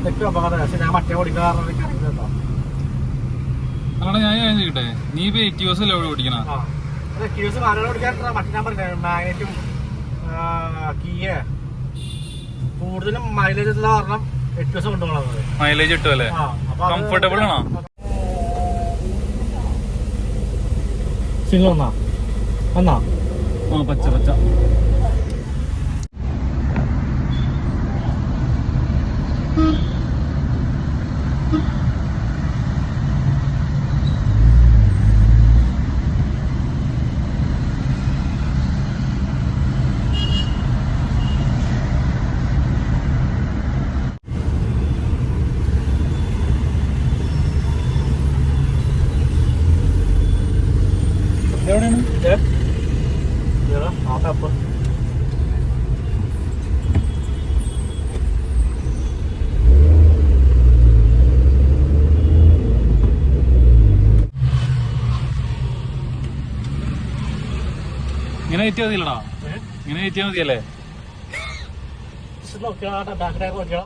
ഏറ്റവും അപകടം. പക്ഷെ ഞാൻ മറ്റേ ഓടിക്കാറുണ്ട് കേട്ടോ. അതാണ് ഞാൻ ചോദിക്കട്ടെ, നീ ഇപ്പൊ 80 ദിവസമല്ലേ അവിടെ ഓടിക്കണ? ക്യൂസ് മാനുവൽ ഓടിക്കാൻ മറ്റേ ഞാൻ പറഞ്ഞത് മാഗ്നറ്റും കീയ കൂടുതലും മൈലേജ് ഉള്ള കാരണം 8 ദിവസം കൊണ്ടുപോകണത്. മൈലേജ് കിട്ടുമല്ലേ? കംഫർട്ടബിൾ ആണോ? സിംഗിൾ വന്നാ വന്നാ പച്ച പച്ച എവിടെയാണ്? ഇങ്ങനെ കയറ്റിയാ മതിയല്ലടാ, ഇങ്ങനെ കയറ്റിയാ മതിയല്ലേ? നോക്കിയാ ബാക്ക് ടയർ നോക്കിയാ